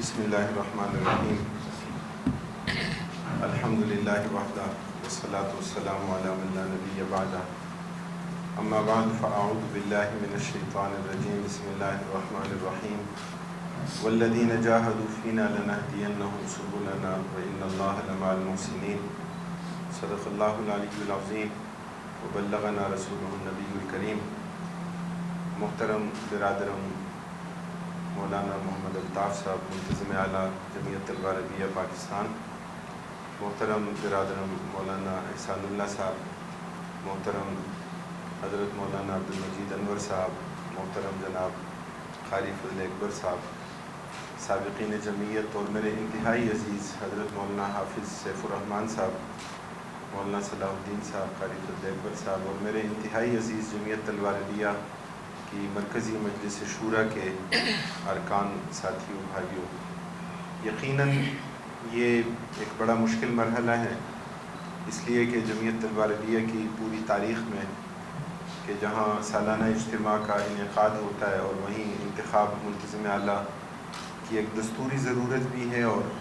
بسم اللہ الرحمن الرحیم الحمد للہ وحدہ والصلاة والسلام علی من لا نبی بعدہ اما بعد فاعوذ باللہ من الشیطان الرجیم بسم اللہ الرحمن الرحیم والذین جاہدوا فینا لنہدینہم سبلنا وان اللہ لمع المحسنین صدق اللہ العلی العظیم وبلغنا رسولہ النبی الکریم۔ محترم برادم مولانا محمد الطاف صاحب منتظم اعلی جمعیت طلبہ عربیہ پاکستان، محترم برادم مولانا احسان اللہ صاحب، محترم حضرت مولانا عبدالمجید انور صاحب، محترم جناب قاری فضل اکبر صاحب، سابقین جمعیت اور میرے انتہائی عزیز حضرت مولانا حافظ سیف الرحمن صاحب، مولانا صلاح الدین صاحب، قاری فضل اکبر صاحب اور میرے انتہائی عزیز جمعیت طلبہ عربیہ کی مرکزی مجلس شوری کے ارکان ساتھیوں بھائیوں، یقیناً یہ ایک بڑا مشکل مرحلہ ہے، اس لیے کہ جمعیت طلبہ عربیہ کی پوری تاریخ میں کہ جہاں سالانہ اجتماع کا انعقاد ہوتا ہے اور وہیں انتخاب منتظم اعلی کی ایک دستوری ضرورت بھی ہے اور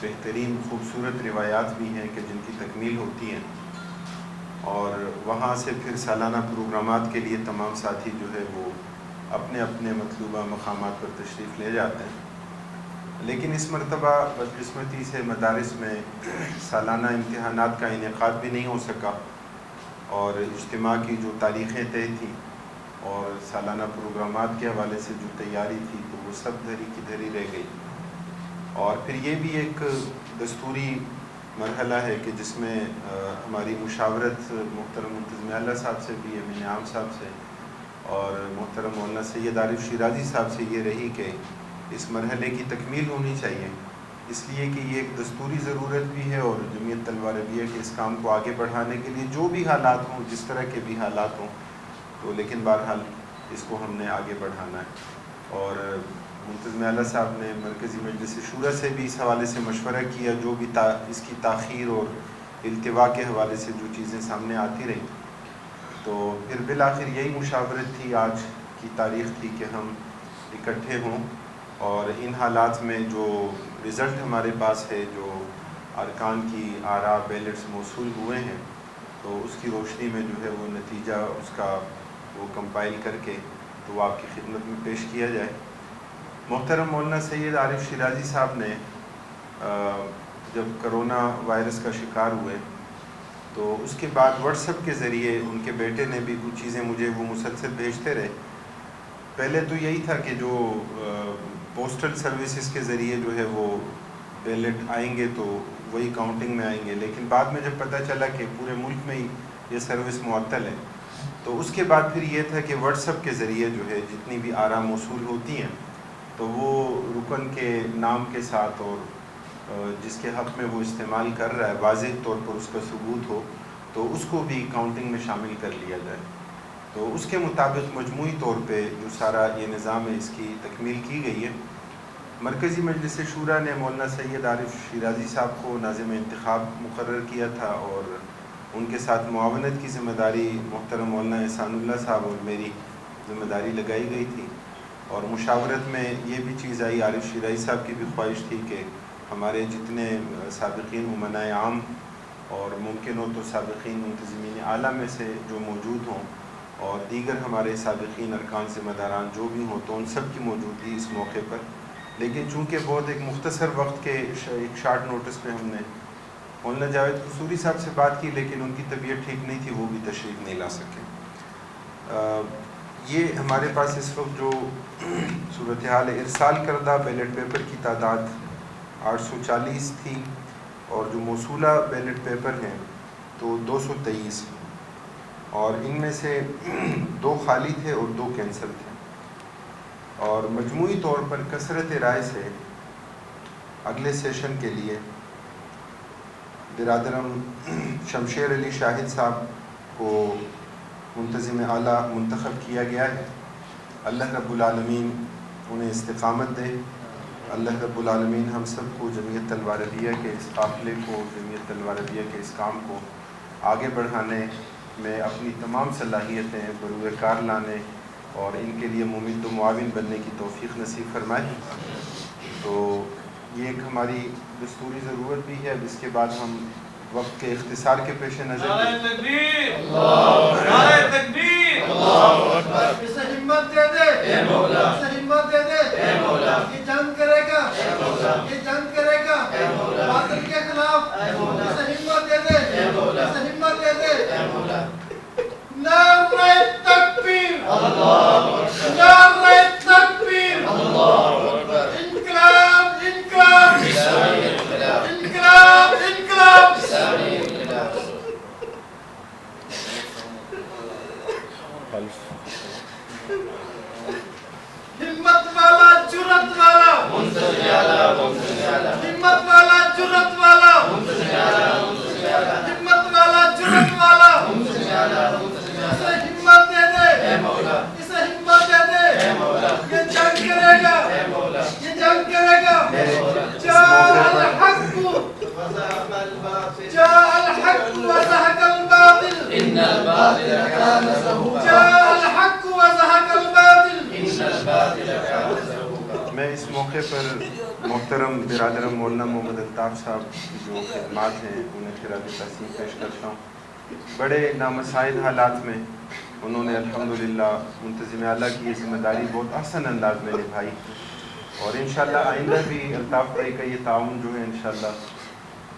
بہترین خوبصورت روایات بھی ہیں کہ جن کی تکمیل ہوتی ہیں، اور وہاں سے پھر سالانہ پروگرامات کے لیے تمام ساتھی جو ہے وہ اپنے اپنے مطلوبہ مقامات پر تشریف لے جاتے ہیں۔ لیکن اس مرتبہ بدقسمتی سے مدارس میں سالانہ امتحانات کا انعقاد بھی نہیں ہو سکا، اور اجتماع کی جو تاریخیں طے تھیں اور سالانہ پروگرامات کے حوالے سے جو تیاری تھی تو وہ سب دھری کی دھری رہ گئی۔ اور پھر یہ بھی ایک دستوری مرحلہ ہے کہ جس میں ہماری مشاورت محترم منتظم اعلی صاحب سے بھی، امین عام صاحب سے اور محترم مولانا سید عارف شیرازی صاحب سے یہ رہی کہ اس مرحلے کی تکمیل ہونی چاہیے، اس لیے کہ یہ ایک دستوری ضرورت بھی ہے اور جمعیت طلبہ عربیہ کے اس کام کو آگے بڑھانے کے لیے جو بھی حالات ہوں، جس طرح کے بھی حالات ہوں تو لیکن بہرحال اس کو ہم نے آگے بڑھانا ہے۔ اور منتظم اعلی صاحب نے مرکزی مجلس شوری سے بھی اس حوالے سے مشورہ کیا، جو بھی اس کی تاخیر اور التوا کے حوالے سے جو چیزیں سامنے آتی رہیں، تو پھر بالآخر یہی مشاورت تھی، آج کی تاریخ تھی کہ ہم اکٹھے ہوں اور ان حالات میں جو رزلٹ ہمارے پاس ہے، جو ارکان کی آراء بیلٹس موصول ہوئے ہیں، تو اس کی روشنی میں جو ہے وہ نتیجہ اس کا وہ کمپائل کر کے تو وہ آپ کی خدمت میں پیش کیا جائے۔ محترم مولانا سید عارف شیرازی صاحب نے جب کرونا وائرس کا شکار ہوئے تو اس کے بعد واٹس ایپ کے ذریعے ان کے بیٹے نے بھی کچھ چیزیں مجھے وہ مسلسل بھیجتے رہے۔ پہلے تو یہی تھا کہ جو پوسٹل سروسز کے ذریعے جو ہے وہ بیلٹ آئیں گے تو وہی کاؤنٹنگ میں آئیں گے، لیکن بعد میں جب پتہ چلا کہ پورے ملک میں ہی یہ سروس معطل ہے تو اس کے بعد پھر یہ تھا کہ واٹس ایپ کے ذریعے جو ہے جتنی بھی آراء موصول ہوتی ہیں تو وہ رکن کے نام کے ساتھ اور جس کے حق میں وہ استعمال کر رہا ہے واضح طور پر اس کا ثبوت ہو تو اس کو بھی کاؤنٹنگ میں شامل کر لیا جائے۔ تو اس کے مطابق مجموعی طور پہ جو سارا یہ نظام ہے اس کی تکمیل کی گئی ہے۔ مرکزی مجلس شوری نے مولانا سید عارف شیرازی صاحب کو ناظم انتخاب مقرر کیا تھا اور ان کے ساتھ معاونت کی ذمہ داری محترم مولانا احسان اللہ صاحب اور میری ذمہ داری لگائی گئی تھی، اور مشاورت میں یہ بھی چیز آئی، عارف شیرازی صاحب کی بھی خواہش تھی کہ ہمارے جتنے سابقین امنائے عام اور ممکن ہو تو سابقین منتظمین اعلیٰ میں سے جو موجود ہوں اور دیگر ہمارے سابقین ارکان ذمہ داران جو بھی ہوں تو ان سب کی موجودگی اس موقع پر، لیکن چونکہ بہت ایک مختصر وقت کے ایک شارٹ نوٹس پہ ہم نے مولانا جاوید قصوری صاحب سے بات کی، لیکن ان کی طبیعت ٹھیک نہیں تھی، وہ بھی تشریف نہیں لا سکے۔ یہ ہمارے پاس اس وقت جو صورتحال ارسال کردہ بیلٹ پیپر کی تعداد 840 تھی اور جو موصولہ بیلٹ پیپر ہیں تو 223، اور ان میں سے 2 خالی تھے اور 2 کینسل تھے، اور مجموعی طور پر کثرت رائے سے اگلے سیشن کے لیے برادم شمیر علی شاہد صاحب کو منتظم اعلی منتخب کیا گیا ہے۔ اللہ رب العالمین انہیں استقامت دے، اللہ رب العالمین ہم سب کو جمعیت طلبہ عربیہ کے اس قافلے کو، جمعیت طلبہ عربیہ کے اس کام کو آگے بڑھانے میں اپنی تمام صلاحیتیں بروئے کار لانے اور ان کے لیے ممد و معاون بننے کی توفیق نصیب فرمائے۔ تو یہ ایک ہماری دستوری ضرورت بھی ہے. اب اس کے بعد ہم وقت کے اختصار کے پیش نظر نعرہ تکبیر، نعرہ تکبیر، اللہ اکبر. اسے ہمت دے دے اے مولا، اسے ہمت دے دے اے مولا. یہ جنگ کرے گا اے مولا، یہ جنگ کرے گا اے مولا باطل کے خلاف اے مولا. اسے ہمت دے دے اے مولا، اسے ہمت دے دے اے مولا. نعرہ تکبیر، اللہ اکبر، نعرہ تکبیر، اللہ اکبر. انقلاب انقلاب انقلاب انقلاب. ہمت والا جرأت والا ہمت والا جرأت والا ہمت والا جرأت والا. اسے ہمت دے دے اسے ہمت دے دے. یہ جنگ کرے گا یہ جنگ کرے گا. جاء الحق جاء الحق وزهق الباطل ان الباطل كان زهوقا. جاء الحق وزهق الباطل ان الباطل كان زهوقا. میں اس موقع پر محترم برادم مولانا محمد الطاف صاحب کی جو خدمات ہیں انہیں خراج تحسین پیش کرتا ہوں. بڑے نامساعد حالات میں انہوں نے الحمدللہ منتظم اعلی کی یہ ذمہ داری بہت احسن انداز میں نبھائی، اور انشاءاللہ آئندہ بھی الطاف بھائی کا یہ تعاون جو ہے انشاءاللہ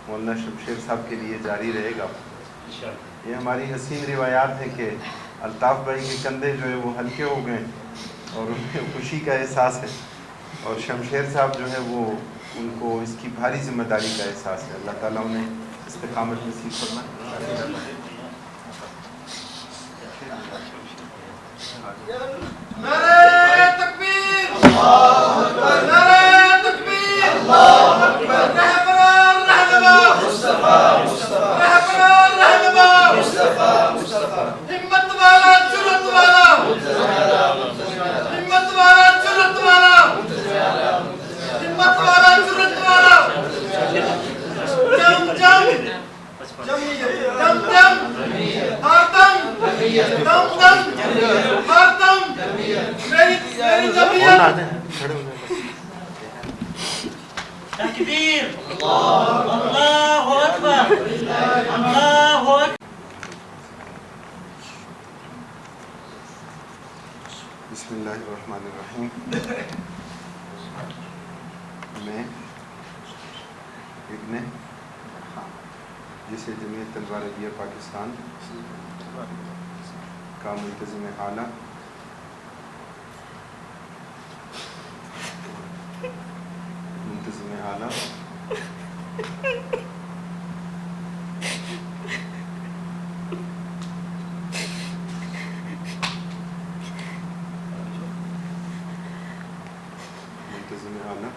مولانا شمیر صاحب کے لیے جاری رہے گا. یہ ہماری حسین روایات ہے کہ الطاف بھائی کے کندھے جو ہے وہ ہلکے ہو گئے اور انہیں خوشی کا احساس ہے، اور شمشیر صاحب جو ہے وہ ان کو اس کی بھاری ذمہ داری کا احساس ہے. اللہ تعالیٰ انہیں استقامت نصیب فرمائے. نعرہ تکبیر، اللہ اکبر، نعرہ تکبیر، اللہ اکبر. رہبر رہنما مصطفیٰ، رہبر رہنما مصطفیٰ. ہمت والا جرأت والا ہمت والا جرأت والا ہمت والا جرأت والا. جم جم دم دم ہر دم دم دم ہر دم. میری جمعیت تکبیر، اللہ اکبر، اللہ اکبر. بسم اللہ الرحمن الرحیم. میں ابن جسے جمعیت طلبہ عربیہ پاکستان کا منتظم اعلی منتظم اعلی منتظم اعلی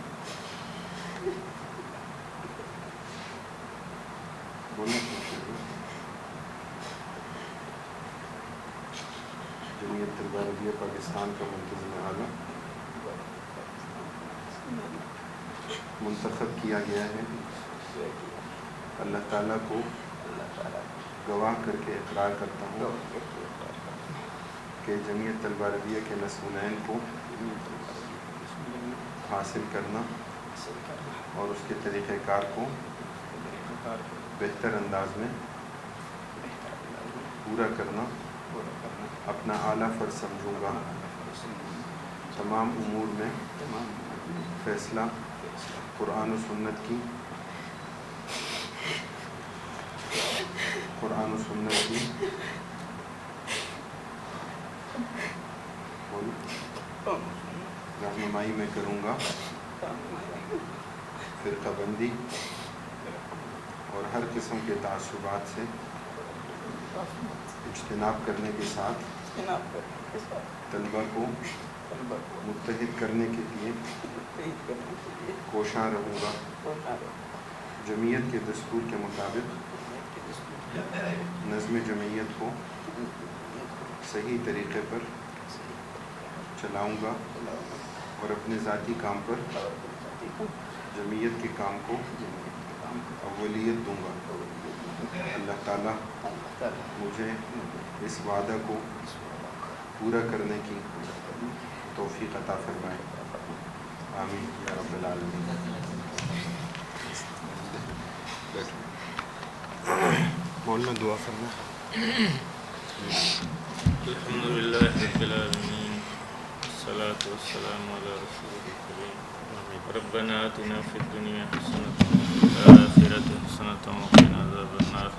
جمعیت طلبہ عربیہ پاکستان کا منتظم اعلی منتخب کیا گیا ہے. اللہ تعالیٰ کو گواہ کر کے اقرار کرتا ہوں کہ جمعیت طلبہ عربیہ کے نصبین کو حاصل کرنا اور اس کے طریقہ کار کو بہتر انداز میں پورا کرنا اپنا اعلیٰ فرض سمجھوں گا. تمام امور میں فیصلہ قرآن و سنت کی رہنمائی میں کروں گا. فرقہ بندی اور ہر قسم کے تعصبات سے اجتناب کرنے کے ساتھ طلبہ کو متحد کرنے کے لیے کوشاں رہوں گا. جمعیت کے دستور کے مطابق نظم جمعیت کو صحیح طریقے پر چلاؤں گا اور اپنے ذاتی کام پر جمعیت کے کام کو اولیت دوں گا. اللہ تعالیٰ مجھے اس وعدہ کو پورا کرنے کی توفیق عطا فرمائے. آمین یا رب العالمین. کھولنا دعا کرنا. الحمدللہ رب العالمین والصلاة والسلام علی رسول الکریم. ربنا آتنا فی الدنیا حسنۃ وفی الآخرۃ حسنۃ وقنا عذاب النار.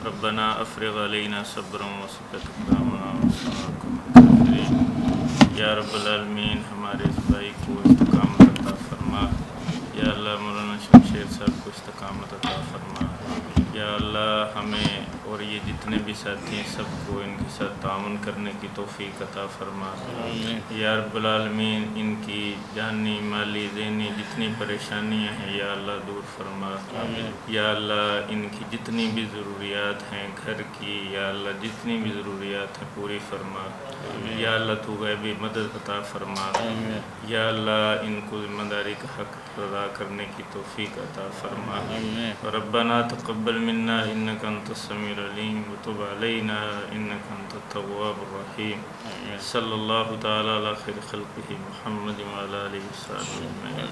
ربنا افرغ علینا صبرا وثبت اقدامنا وانصرنا قوم الکافرین. یا رب العالمین ہمارے اس بھائی کو استقامت عطا فرما. یا اللہ مولانا شمشیر صاحب کو استقامت عطا فرما. یا اللہ ہمیں اور یہ جتنے بھی ساتھی ہیں سب کو ان کے ساتھ تعاون کرنے کی توفیق عطا فرما. یا رب العالمین ان کی جانی مالی ذہنی جتنی پریشانیاں ہیں یا اللہ دور فرما. یا اللہ ان کی جتنی بھی ضروریات ہیں گھر کی یا اللہ جتنی بھی ضروریات ہیں پوری فرما. یا اللہ تو غیبی مدد عطا فرما. یا اللہ ان کو ذمہ داری کا حق ادا کرنے کی توفیق عطا فرما. ربنا تقبل منا انك انت السميع العليم وتب علينا انك انت التواب الرحيم. صلی اللہ تعالی علی خیر خلقہ محمد وعلی آلہ وصحبہ اجمعین.